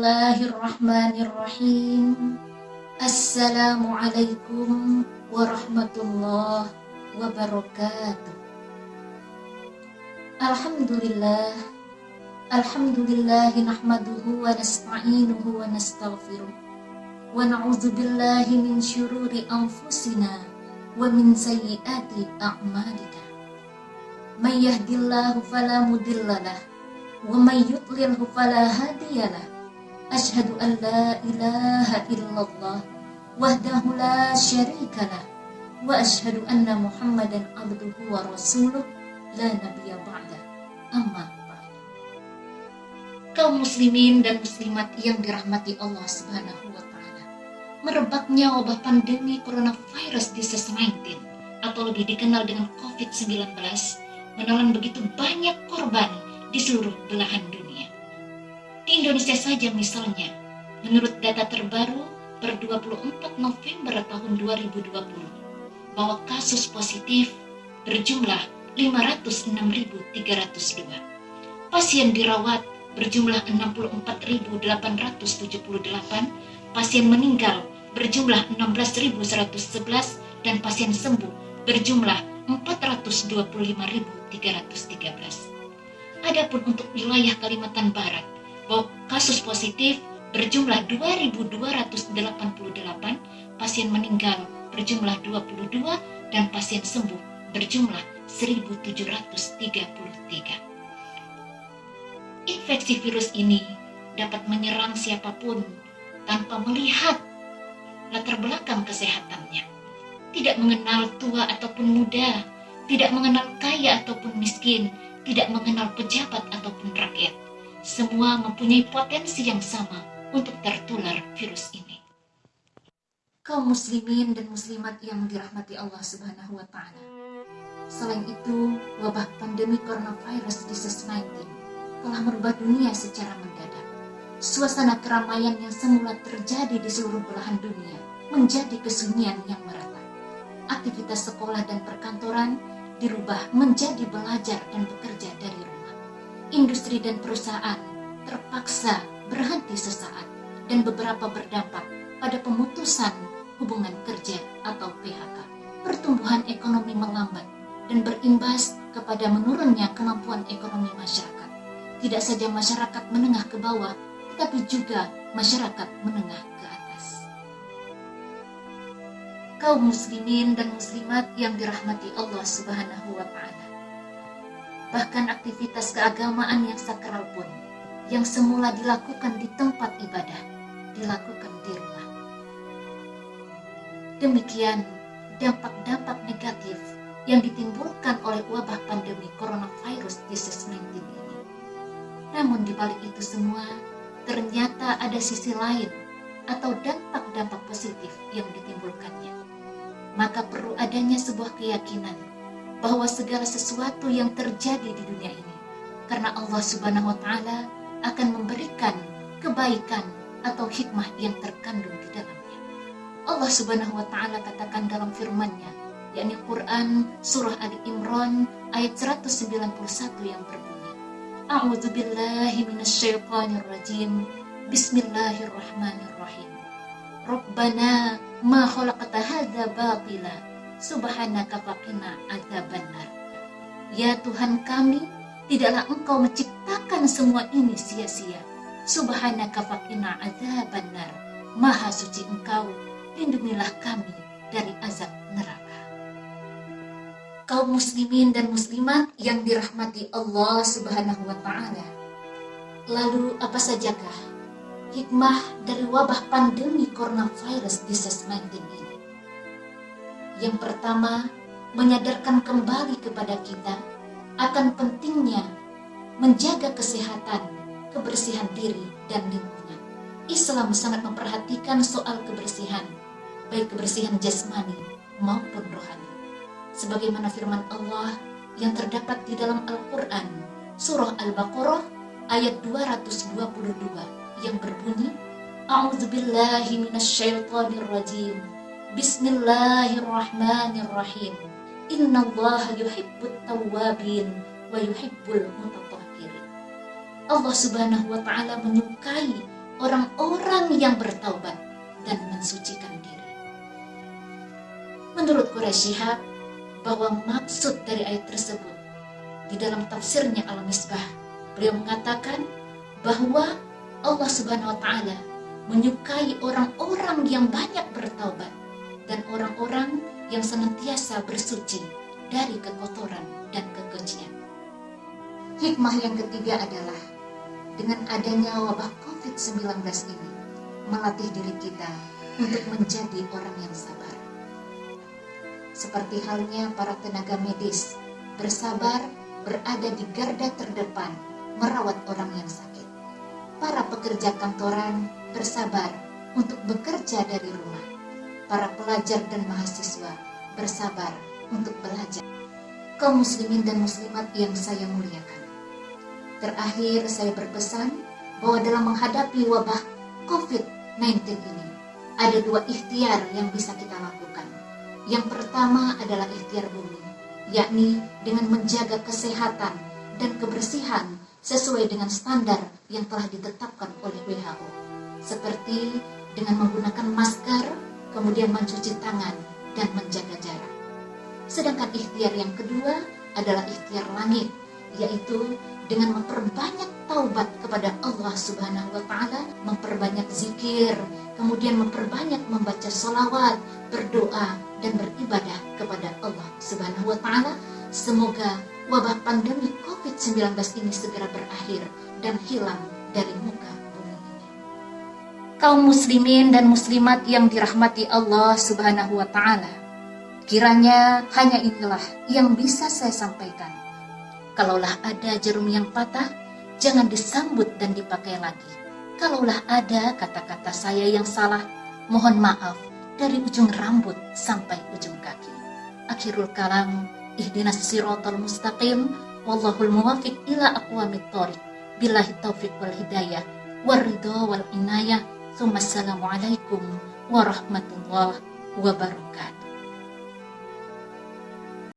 Bismillahirrahmanirrahim. Assalamualaikum warahmatullahi wabarakatuh. Alhamdulillah. Alhamdulillahi nahmaduhu wa nasta'inuhu wa nastaghfiruh. Wa na'udzu billahi min syururi anfusina wa min sayyiati a'malina. May yahdihillahu fala mudhillalah wa may yudlilhu fala hadiyalah. Asyhadu an la ilaha illallah wahdahu la syarikalah wa asyhadu anna Muhammadan abduhu wa rasuluh la nabiyya ba'da. Amma ba'd. Kaum muslimin dan muslimat yang dirahmati Allah Subhanahu wa taala, merebaknya wabah pandemi coronavirus disease 19 atau lebih dikenal dengan COVID-19 menelan begitu banyak korban di seluruh belahan dunia. Di Indonesia saja misalnya, menurut data terbaru per 24 November tahun 2020, bahwa kasus positif berjumlah 506.302. Pasien dirawat berjumlah 64.878, pasien meninggal berjumlah 16.111 dan pasien sembuh berjumlah 425.313. Adapun untuk wilayah Kalimantan Barat, bahwa kasus positif berjumlah 2.288, pasien meninggal berjumlah 22 dan pasien sembuh berjumlah 1.733. Infeksi virus ini dapat menyerang siapapun tanpa melihat latar belakang kesehatannya. Tidak mengenal tua ataupun muda, tidak mengenal kaya ataupun miskin, tidak mengenal pejabat ataupun rakyat. Semua mempunyai potensi yang sama untuk tertular virus ini. Kaum muslimin dan muslimat yang dirahmati Allah Subhanahu wa taala. Selain itu, wabah pandemi coronavirus disease 19 telah merubah dunia secara mendadak. Suasana keramaian yang semula terjadi di seluruh belahan dunia menjadi kesunyian yang merata. Aktivitas sekolah dan perkantoran dirubah menjadi belajar dan bekerja dari rumah. Industri dan perusahaan terpaksa berhenti sesaat dan beberapa berdampak pada pemutusan hubungan kerja atau PHK. Pertumbuhan ekonomi melambat dan berimbas kepada menurunnya kemampuan ekonomi masyarakat. Tidak saja masyarakat menengah ke bawah, tetapi juga masyarakat menengah ke atas. Kaum muslimin dan muslimat yang dirahmati Allah Subhanahu wa taala. Bahkan aktivitas keagamaan yang sakral pun, yang semula dilakukan di tempat ibadah, dilakukan di rumah. Demikian dampak-dampak negatif yang ditimbulkan oleh wabah pandemi coronavirus disease 19 ini. Namun di balik itu semua, ternyata ada sisi lain atau dampak-dampak positif yang ditimbulkannya. Maka perlu adanya sebuah keyakinan bahwa segala sesuatu yang terjadi di dunia ini karena Allah Subhanahu wa taala akan memberikan kebaikan atau hikmah yang terkandung di dalamnya. Allah Subhanahu wa taala katakan dalam firman-Nya, yakni Quran surah Ali Imran ayat 191 yang berbunyi, A'udzu billahi minasyaitonir rajim. Bismillahirrahmanirrahim. Rabbana ma khalaqta hadza batila subhanaka faqina adzabannar. Ya Tuhan kami, tidaklah Engkau menciptakan semua ini sia-sia. Subhanaka faqina adzabannar. Maha suci Engkau, lindungilah kami dari azab neraka. Kaum muslimin dan muslimat yang dirahmati Allah Subhanahu wa taala. Lalu apa sajakah hikmah dari wabah pandemi coronavirus disease 19 ini? Yang pertama, menyadarkan kembali kepada kita akan pentingnya menjaga kesehatan, kebersihan diri dan lingkungan. Islam sangat memperhatikan soal kebersihan, baik kebersihan jasmani maupun rohani. Sebagaimana firman Allah yang terdapat di dalam Al-Quran, surah Al-Baqarah ayat 222 yang berbunyi, A'udzu billahi minasyaitonir rajim. Bismillahirrahmanirrahim. Innallaha yuhibbut tawwabin wa yuhibbul mutatahhirin. Allah Subhanahu wa taala menyukai orang-orang yang bertaubat dan mensucikan diri. Menurut Quraisy Shihab, bahwa maksud dari ayat tersebut di dalam tafsirnya Al-Misbah, beliau mengatakan bahwa Allah Subhanahu wa Ta'ala menyukai orang-orang yang banyak bertaubat dan orang-orang yang senantiasa bersuci dari kekotoran dan kekejian. Hikmah yang ketiga adalah dengan adanya wabah COVID-19 ini melatih diri kita untuk menjadi orang yang sabar. Seperti halnya para tenaga medis bersabar berada di garda terdepan merawat orang yang sakit. Para pekerja kantoran bersabar untuk bekerja dari rumah. Para pelajar dan mahasiswa bersabar untuk belajar. Kaum muslimin dan muslimat yang saya muliakan, terakhir saya berpesan bahwa dalam menghadapi wabah COVID-19 ini ada dua ikhtiar yang bisa kita lakukan. Yang pertama adalah ikhtiar bumi, yakni dengan menjaga kesehatan dan kebersihan sesuai dengan standar yang telah ditetapkan oleh WHO, seperti dengan menggunakan masker, kemudian mencuci tangan dan menjaga jarak. Sedangkan ikhtiar yang kedua adalah ikhtiar langit, yaitu dengan memperbanyak taubat kepada Allah Subhanahu wa Ta'ala, memperbanyak zikir, kemudian memperbanyak membaca sholawat, berdoa dan beribadah kepada Allah Subhanahu wa Ta'ala. Semoga wabah pandemi COVID-19 ini segera berakhir dan hilang dari muka bumi ini. Kaum muslimin dan muslimat yang dirahmati Allah Subhanahu wa Ta'ala, kiranya hanya inilah yang bisa saya sampaikan. Kalaulah ada jarum yang patah, jangan disambut dan dipakai lagi. Kalaulah ada kata-kata saya yang salah, mohon maaf dari ujung rambut sampai ujung kaki. Akhirul kalam, ihdinas siratal mustaqim, wallahul muwafiq ila aqwamit thoriq. Billahi taufiq wal hidayah, waridho wal inayah. Assalamualaikum warahmatullahi wabarakatuh.